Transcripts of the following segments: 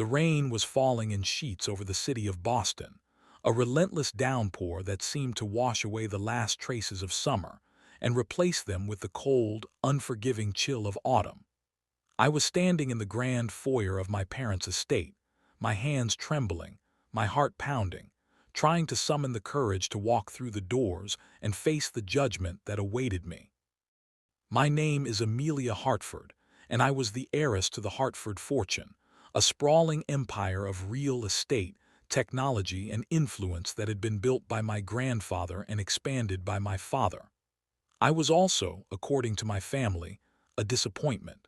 The rain was falling in sheets over the city of Boston, a relentless downpour that seemed to wash away the last traces of summer and replace them with the cold, unforgiving chill of autumn. I was standing in the grand foyer of my parents' estate, my hands trembling, my heart pounding, trying to summon the courage to walk through the doors and face the judgment that awaited me. My name is Amelia Hartford, and I was the heiress to the Hartford fortune, a sprawling empire of real estate, technology, and influence that had been built by my grandfather and expanded by my father. I was also, according to my family, a disappointment.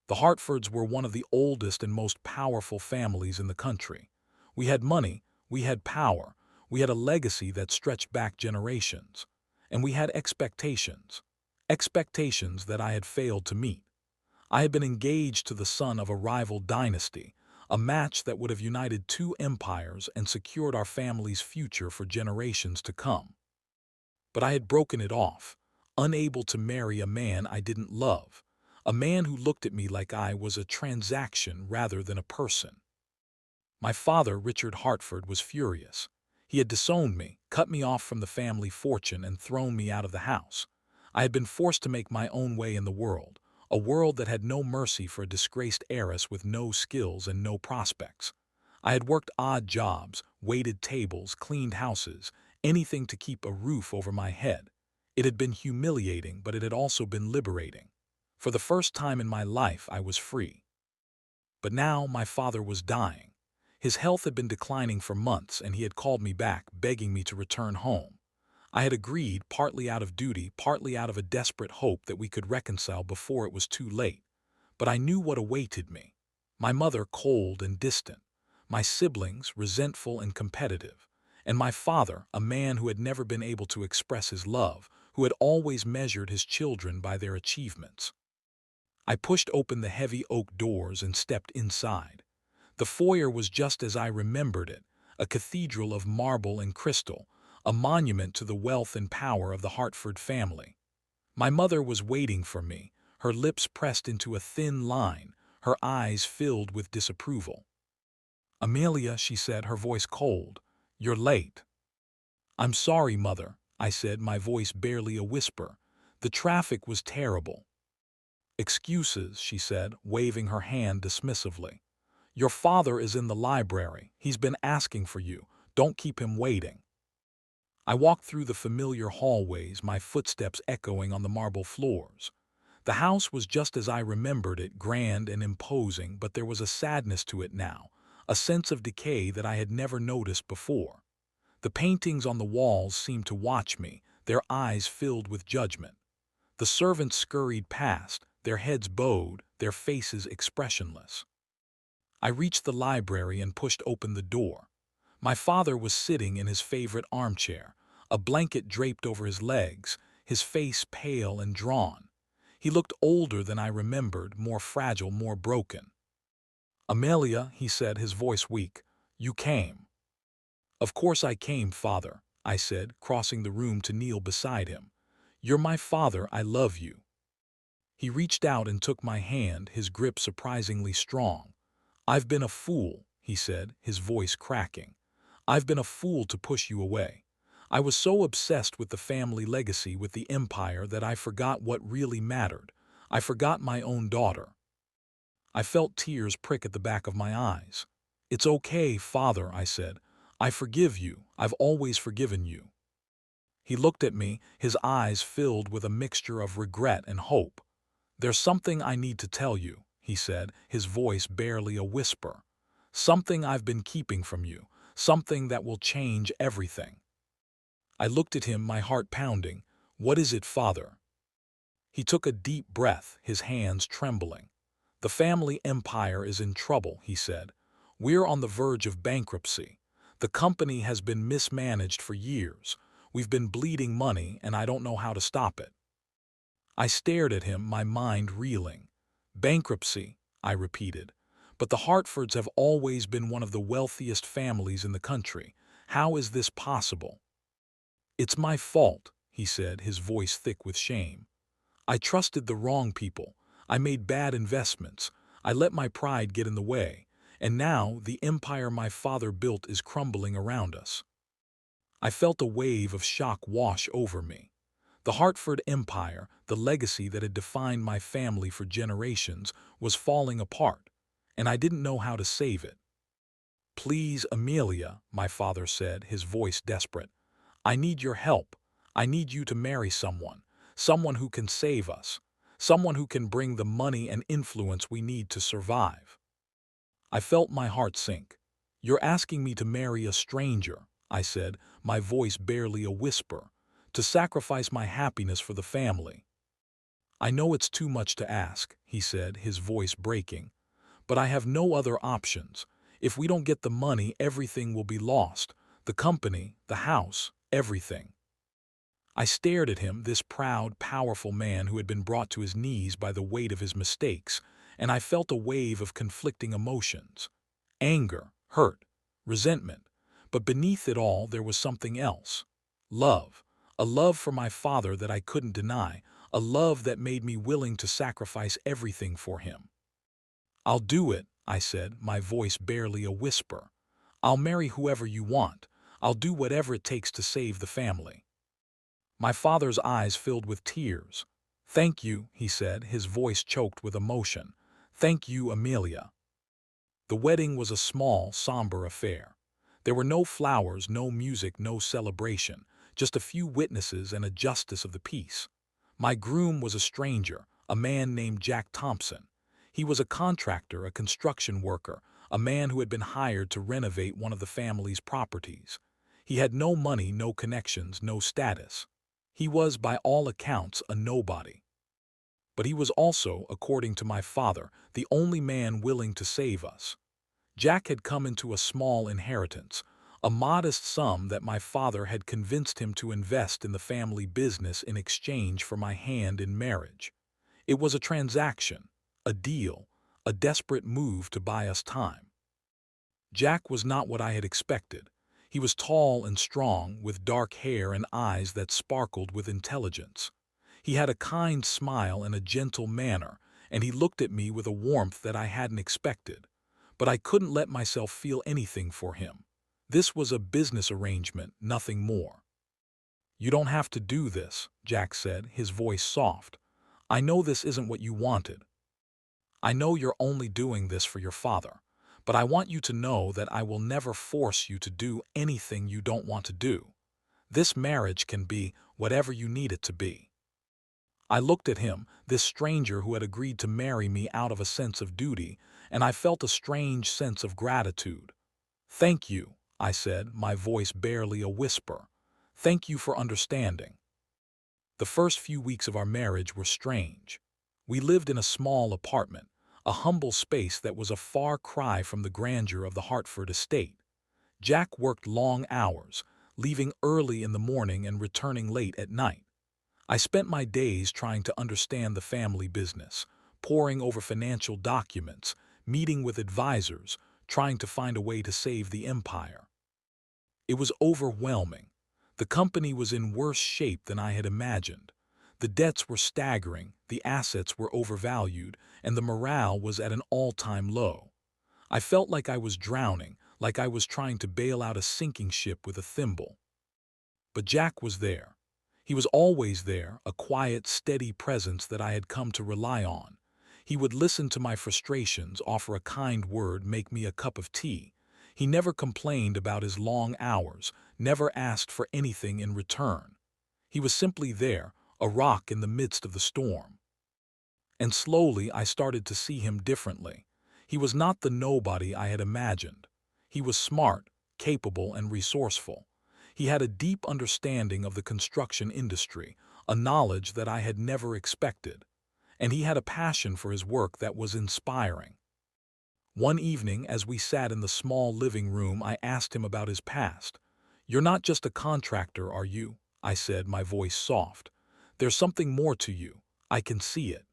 The Hartfords were one of the oldest and most powerful families in the country. We had money, we had power, we had a legacy that stretched back generations. And we had expectations. Expectations that I had failed to meet. I had been engaged to the son of a rival dynasty, a match that would have united two empires and secured our family's future for generations to come. But I had broken it off, unable to marry a man I didn't love, a man who looked at me like I was a transaction rather than a person. My father, Richard Hartford, was furious. He had disowned me, cut me off from the family fortune, and thrown me out of the house. I had been forced to make my own way in the world, a world that had no mercy for a disgraced heiress with no skills and no prospects. I had worked odd jobs, waited tables, cleaned houses, anything to keep a roof over my head. It had been humiliating, but it had also been liberating. For the first time in my life, I was free. But now my father was dying. His health had been declining for months, and he had called me back, begging me to return home. I had agreed, partly out of duty, partly out of a desperate hope that we could reconcile before it was too late. But I knew what awaited me. My mother, cold and distant. My siblings, resentful and competitive. And my father, a man who had never been able to express his love, who had always measured his children by their achievements. I pushed open the heavy oak doors and stepped inside. The foyer was just as I remembered it, a cathedral of marble and crystal, a monument to the wealth and power of the Hartford family. My mother was waiting for me, her lips pressed into a thin line, her eyes filled with disapproval. "Amelia," she said, her voice cold, "you're late." "I'm sorry, Mother," I said, my voice barely a whisper. "The traffic was terrible." "Excuses," she said, waving her hand dismissively. "Your father is in the library. He's been asking for you. Don't keep him waiting." I walked through the familiar hallways, my footsteps echoing on the marble floors. The house was just as I remembered it, grand and imposing, but there was a sadness to it now, a sense of decay that I had never noticed before. The paintings on the walls seemed to watch me, their eyes filled with judgment. The servants scurried past, their heads bowed, their faces expressionless. I reached the library and pushed open the door. My father was sitting in his favorite armchair, a blanket draped over his legs, his face pale and drawn. He looked older than I remembered, more fragile, more broken. "Amelia," he said, his voice weak, "you came." "Of course I came, Father," I said, crossing the room to kneel beside him. "You're my father, I love you." He reached out and took my hand, his grip surprisingly strong. "I've been a fool," he said, his voice cracking. "I've been a fool to push you away. I was so obsessed with the family legacy, with the empire, that I forgot what really mattered. I forgot my own daughter." I felt tears prick at the back of my eyes. "It's okay, Father," I said. "I forgive you. I've always forgiven you." He looked at me, his eyes filled with a mixture of regret and hope. "There's something I need to tell you," he said, his voice barely a whisper. "Something I've been keeping from you, something that will change everything." I looked at him, my heart pounding. "What is it, Father?" He took a deep breath, his hands trembling. "The family empire is in trouble," he said. "We're on the verge of bankruptcy. The company has been mismanaged for years. We've been bleeding money, and I don't know how to stop it." I stared at him, my mind reeling. "Bankruptcy," I repeated. "But the Hartfords have always been one of the wealthiest families in the country. How is this possible?" "It's my fault," he said, his voice thick with shame. "I trusted the wrong people. I made bad investments. I let my pride get in the way. and now the empire my father built is crumbling around us. I felt a wave of shock wash over me. The Hartford Empire, the legacy that had defined my family for generations, was falling apart, and I didn't know how to save it. "Please, Amelia," my father said, his voice desperate. "I need your help. I need you to marry someone who can save us, someone who can bring the money and influence we need to survive." I felt my heart sink. "You're asking me to marry a stranger," I said, my voice barely a whisper, "to sacrifice my happiness for the family." "I know it's too much to ask," he said, his voice breaking, "but I have no other options. If we don't get the money, everything will be lost. The company, the house, everything." I stared at him, this proud, powerful man who had been brought to his knees by the weight of his mistakes, and I felt a wave of conflicting emotions. Anger, hurt, resentment. But beneath it all, there was something else. Love. A love for my father that I couldn't deny, a love that made me willing to sacrifice everything for him. "I'll do it," I said, my voice barely a whisper. "I'll marry whoever you want. I'll do whatever it takes to save the family." My father's eyes filled with tears. "Thank you," he said, his voice choked with emotion. "Thank you, Amelia." The wedding was a small, somber affair. There were no flowers, no music, no celebration, just a few witnesses and a justice of the peace. My groom was a stranger, a man named Jack Thompson. He was a contractor, a construction worker, a man who had been hired to renovate one of the family's properties. He had no money, no connections, no status. He was, by all accounts, a nobody. But he was also, according to my father, the only man willing to save us. Jack had come into a small inheritance, a modest sum that my father had convinced him to invest in the family business in exchange for my hand in marriage. It was a transaction, a deal, a desperate move to buy us time. Jack was not what I had expected. He was tall and strong, with dark hair and eyes that sparkled with intelligence. He had a kind smile and a gentle manner, and he looked at me with a warmth that I hadn't expected. But I couldn't let myself feel anything for him. This was a business arrangement, nothing more. "You don't have to do this," Jack said, his voice soft. "I know this isn't what you wanted. I know you're only doing this for your father. But I want you to know that I will never force you to do anything you don't want to do. This marriage can be whatever you need it to be." I looked at him, this stranger who had agreed to marry me out of a sense of duty, and I felt a strange sense of gratitude. "Thank you," I said, my voice barely a whisper. "Thank you for understanding." The first few weeks of our marriage were strange. We lived in a small apartment, a humble space that was a far cry from the grandeur of the Hartford estate. Jack worked long hours, leaving early in the morning and returning late at night. I spent my days trying to understand the family business, poring over financial documents, meeting with advisors, trying to find a way to save the empire. It was overwhelming. The company was in worse shape than I had imagined. The debts were staggering, the assets were overvalued, and the morale was at an all-time low. I felt like I was drowning, like I was trying to bail out a sinking ship with a thimble. But Jack was there. He was always there, a quiet, steady presence that I had come to rely on. He would listen to my frustrations, offer a kind word, make me a cup of tea. He never complained about his long hours, never asked for anything in return. He was simply there, a rock in the midst of the storm. And slowly I started to see him differently. He was not the nobody I had imagined. He was smart, capable, and resourceful. He had a deep understanding of the construction industry, a knowledge that I had never expected. And he had a passion for his work that was inspiring. One evening, as we sat in the small living room, I asked him about his past. "You're not just a contractor, are you?" I said, my voice soft. "There's something more to you. I can see it."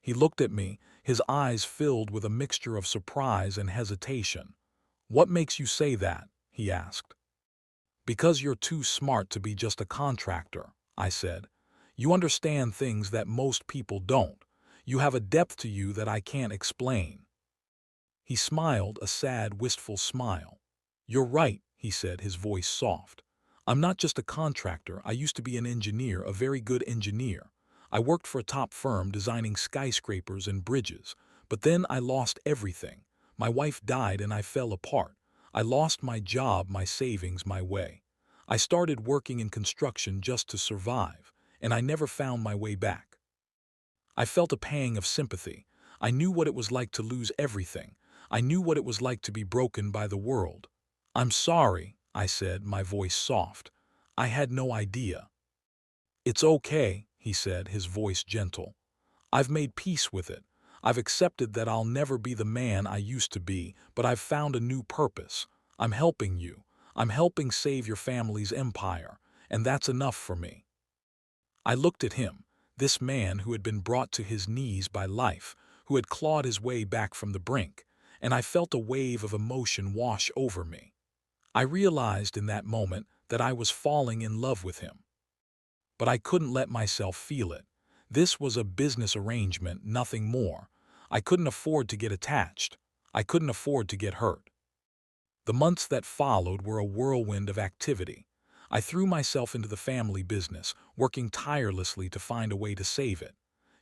He looked at me, his eyes filled with a mixture of surprise and hesitation. "What makes you say that?" he asked. "Because you're too smart to be just a contractor," I said. "You understand things that most people don't. You have a depth to you that I can't explain." He smiled, a sad, wistful smile. "You're right," he said, his voice soft. "I'm not just a contractor. I used to be an engineer, a very good engineer. I worked for a top firm designing skyscrapers and bridges. But then I lost everything. My wife died and I fell apart. I lost my job, my savings, my way. I started working in construction just to survive, and I never found my way back." I felt a pang of sympathy. I knew what it was like to lose everything. I knew what it was like to be broken by the world. "I'm sorry," I said, my voice soft. "I had no idea." "It's okay," he said, his voice gentle. "I've made peace with it. I've accepted that I'll never be the man I used to be, but I've found a new purpose. I'm helping you. I'm helping save your family's empire, and that's enough for me." I looked at him, this man who had been brought to his knees by life, who had clawed his way back from the brink, and I felt a wave of emotion wash over me. I realized in that moment that I was falling in love with him. But I couldn't let myself feel it. This was a business arrangement, nothing more. I couldn't afford to get attached. I couldn't afford to get hurt. The months that followed were a whirlwind of activity. I threw myself into the family business, working tirelessly to find a way to save it.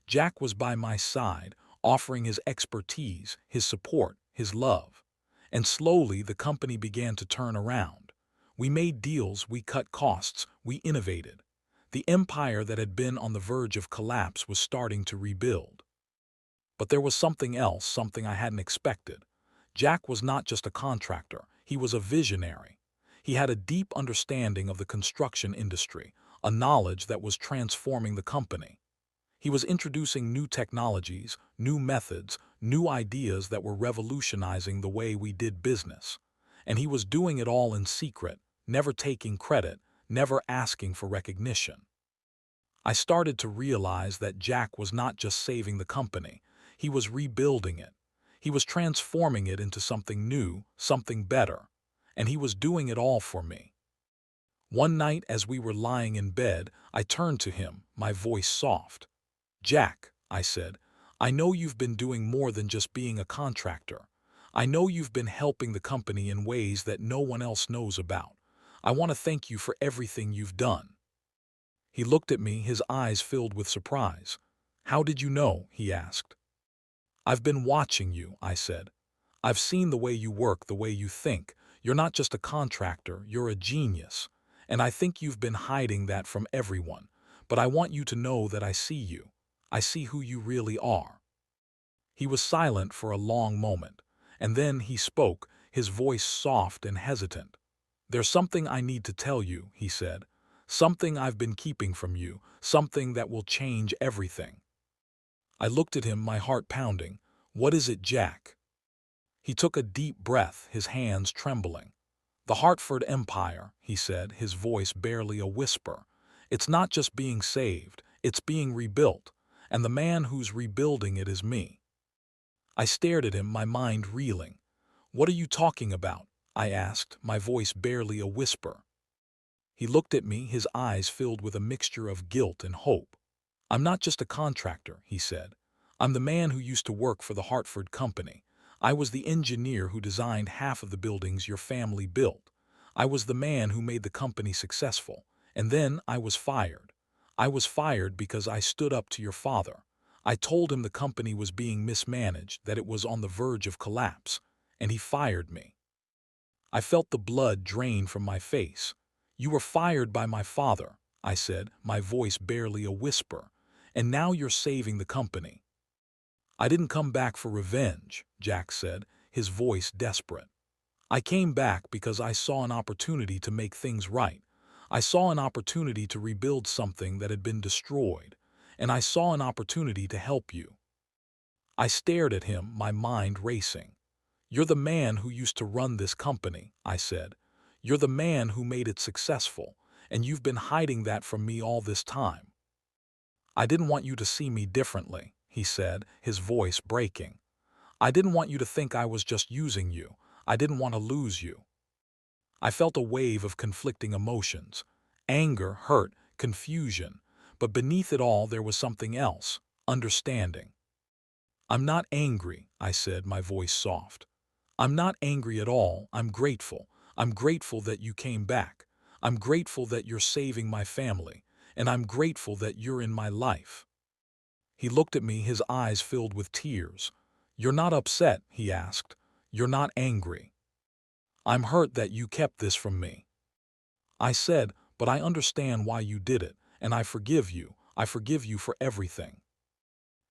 Jack was by my side, offering his expertise, his support, his love. And slowly the company began to turn around. We made deals, we cut costs, we innovated. The empire that had been on the verge of collapse was starting to rebuild. But there was something else, something I hadn't expected. Jack was not just a contractor, he was a visionary. He had a deep understanding of the construction industry, a knowledge that was transforming the company. He was introducing new technologies, new methods, new ideas that were revolutionizing the way we did business. And he was doing it all in secret, never taking credit, never asking for recognition. I started to realize that Jack was not just saving the company, he was rebuilding it. He was transforming it into something new, something better. And he was doing it all for me. One night as we were lying in bed, I turned to him, my voice soft. "Jack," I said, "I know you've been doing more than just being a contractor. I know you've been helping the company in ways that no one else knows about. I want to thank you for everything you've done." He looked at me, his eyes filled with surprise. "How did you know?" he asked. "I've been watching you," I said. "I've seen the way you work, the way you think. You're not just a contractor, you're a genius. And I think you've been hiding that from everyone. But I want you to know that I see you. I see who you really are." He was silent for a long moment, and then he spoke, his voice soft and hesitant. "There's something I need to tell you," he said. "Something I've been keeping from you, something that will change everything." I looked at him, my heart pounding. "What is it, Jack?" He took a deep breath, his hands trembling. "The Hartford Empire," he said, his voice barely a whisper. "It's not just being saved, it's being rebuilt, and the man who's rebuilding it is me." I stared at him, my mind reeling. "What are you talking about?" I asked, my voice barely a whisper. He looked at me, his eyes filled with a mixture of guilt and hope. "I'm not just a contractor," he said. "I'm the man who used to work for the Hartford Company. I was the engineer who designed half of the buildings your family built. I was the man who made the company successful. And then I was fired. I was fired because I stood up to your father. I told him the company was being mismanaged, that it was on the verge of collapse, and he fired me." I felt the blood drain from my face. "You were fired by my father," I said, my voice barely a whisper, "and now you're saving the company." "I didn't come back for revenge," Jack said, his voice desperate. "I came back because I saw an opportunity to make things right. I saw an opportunity to rebuild something that had been destroyed, and I saw an opportunity to help you." I stared at him, my mind racing. "You're the man who used to run this company," I said. "You're the man who made it successful, and you've been hiding that from me all this time." "I didn't want you to see me differently," he said, his voice breaking. "I didn't want you to think I was just using you. I didn't want to lose you." I felt a wave of conflicting emotions, anger, hurt, confusion, but beneath it all there was something else, understanding. "I'm not angry," I said, my voice soft. I'm not angry at all. I'm grateful. I'm grateful that you came back. I'm grateful that you're saving my family. And I'm grateful that you're in my life." He looked at me, his eyes filled with tears. "You're not upset?" he asked. "You're not angry?" "I'm hurt that you kept this from me." I said, "But I understand why you did it, and I forgive you. I forgive you for everything."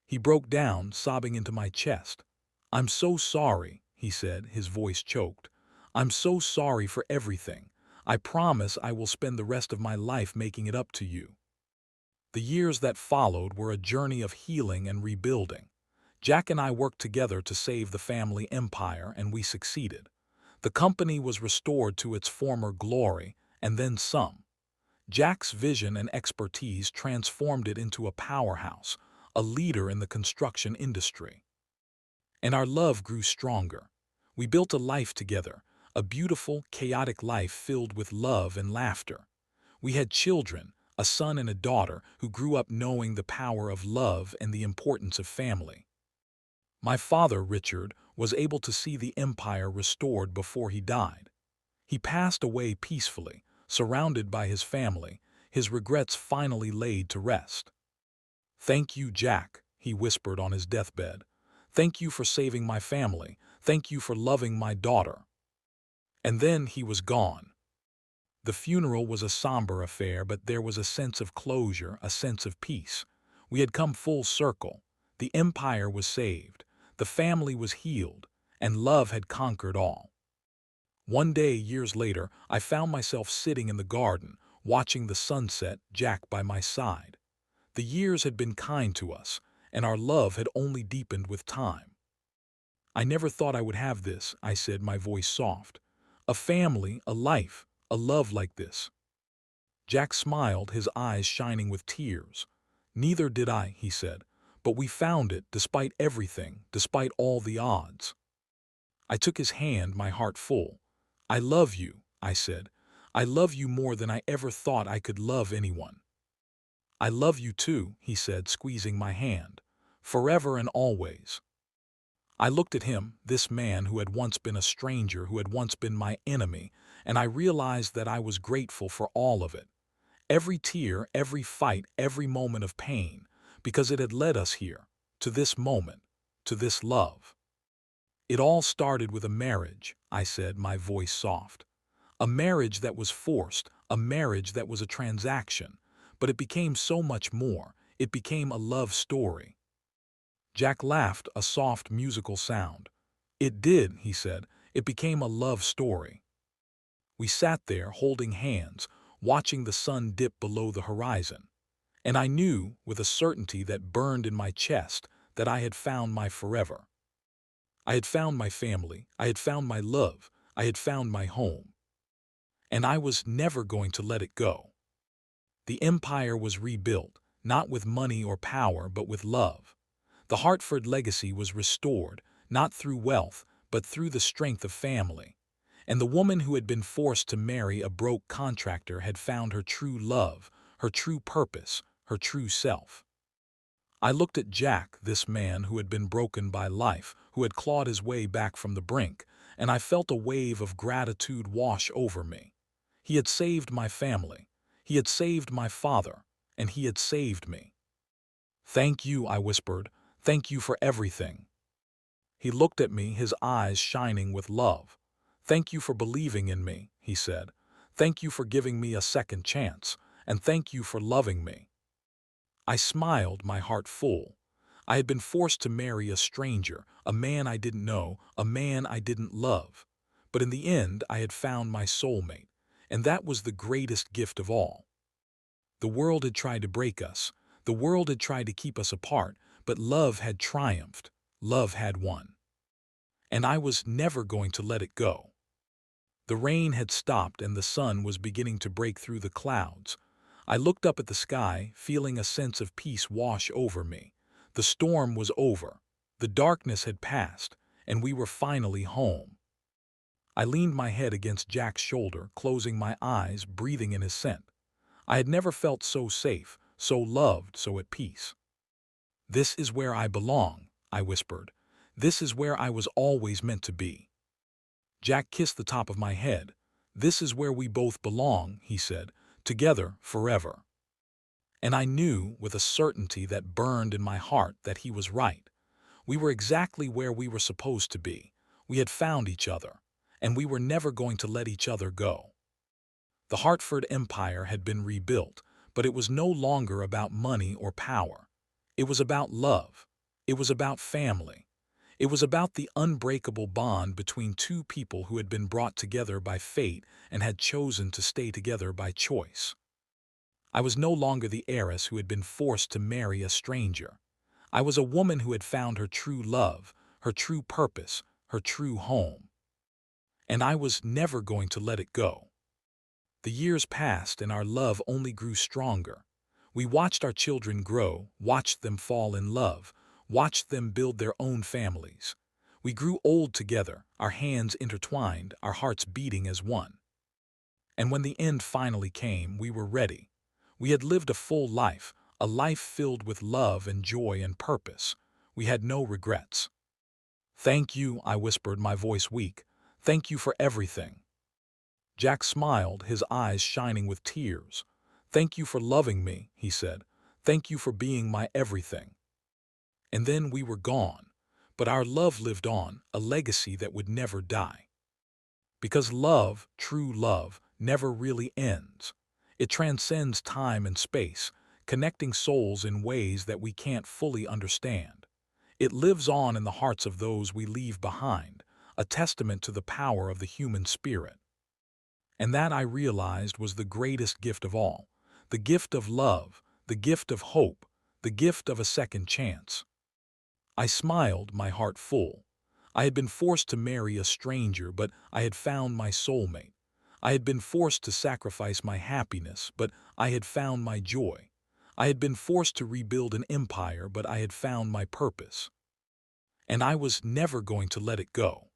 He broke down, sobbing into my chest. "I'm so sorry," he said, his voice choked. "I'm so sorry for everything. I promise I will spend the rest of my life making it up to you." The years that followed were a journey of healing and rebuilding. Jack and I worked together to save the family empire, and we succeeded. The company was restored to its former glory, and then some. Jack's vision and expertise transformed it into a powerhouse, a leader in the construction industry. And our love grew stronger. We built a life together, a beautiful, chaotic life filled with love and laughter. We had children, a son and a daughter, who grew up knowing the power of love and the importance of family. My father, Richard, was able to see the empire restored before he died. He passed away peacefully, surrounded by his family, his regrets finally laid to rest. "Thank you, Jack," he whispered on his deathbed. "Thank you for saving my family. Thank you for loving my daughter." And then he was gone. The funeral was a somber affair, but there was a sense of closure, a sense of peace. We had come full circle. The empire was saved, the family was healed, and love had conquered all. One day, years later, I found myself sitting in the garden, watching the sunset, Jack by my side. The years had been kind to us, and our love had only deepened with time. "I never thought I would have this," I said, my voice soft. "A family, a life, a love like this." Jack smiled, his eyes shining with tears. "Neither did I," he said, "but we found it despite everything, despite all the odds." I took his hand, my heart full. "I love you," I said. "I love you more than I ever thought I could love anyone." "I love you too," he said, squeezing my hand. "Forever and always." I looked at him, this man who had once been a stranger, who had once been my enemy, and I realized that I was grateful for all of it. Every tear, every fight, every moment of pain, because it had led us here, to this moment, to this love. "It all started with a marriage," I said, my voice soft. "A marriage that was forced, a marriage that was a transaction, but it became so much more. It became a love story." Jack laughed, a soft musical sound. "It did," he said. "It became a love story." We sat there, holding hands, watching the sun dip below the horizon. And I knew, with a certainty that burned in my chest, that I had found my forever. I had found my family, I had found my love, I had found my home. And I was never going to let it go. The empire was rebuilt, not with money or power, but with love. The Hartford legacy was restored, not through wealth, but through the strength of family. And the woman who had been forced to marry a broke contractor had found her true love, her true purpose, her true self. I looked at Jack, this man who had been broken by life, who had clawed his way back from the brink, and I felt a wave of gratitude wash over me. He had saved my family. He had saved my father, and he had saved me. "Thank you," I whispered. "Thank you for everything." He looked at me, his eyes shining with love. "Thank you for believing in me," he said. "Thank you for giving me a second chance, and thank you for loving me." I smiled, my heart full. I had been forced to marry a stranger, a man I didn't know, a man I didn't love. But in the end, I had found my soulmate, and that was the greatest gift of all. The world had tried to break us. The world had tried to keep us apart, but love had triumphed. Love had won. And I was never going to let it go. The rain had stopped and the sun was beginning to break through the clouds. I looked up at the sky, feeling a sense of peace wash over me. The storm was over. The darkness had passed, and we were finally home. I leaned my head against Jack's shoulder, closing my eyes, breathing in his scent. I had never felt so safe, so loved, so at peace. "This is where I belong," I whispered. "This is where I was always meant to be." Jack kissed the top of my head. "This is where we both belong," he said, "together forever." And I knew with a certainty that burned in my heart that he was right. We were exactly where we were supposed to be. We had found each other, and we were never going to let each other go. The Hartford Empire had been rebuilt, but it was no longer about money or power. It was about love. It was about family. It was about the unbreakable bond between two people who had been brought together by fate and had chosen to stay together by choice. I was no longer the heiress who had been forced to marry a stranger. I was a woman who had found her true love, her true purpose, her true home. And I was never going to let it go. The years passed and our love only grew stronger. We watched our children grow, watched them fall in love, watched them build their own families. We grew old together, our hands intertwined, our hearts beating as one. And when the end finally came, we were ready. We had lived a full life, a life filled with love and joy and purpose. We had no regrets. "Thank you," I whispered, my voice weak. "Thank you for everything." Jack smiled, his eyes shining with tears. "Thank you for loving me," he said. "Thank you for being my everything." And then we were gone. But our love lived on, a legacy that would never die. Because love, true love, never really ends. It transcends time and space, connecting souls in ways that we can't fully understand. It lives on in the hearts of those we leave behind, a testament to the power of the human spirit. And that, I realized, was the greatest gift of all. The gift of love, the gift of hope, the gift of a second chance. I smiled, my heart full. I had been forced to marry a stranger, but I had found my soulmate. I had been forced to sacrifice my happiness, but I had found my joy. I had been forced to rebuild an empire, but I had found my purpose. And I was never going to let it go.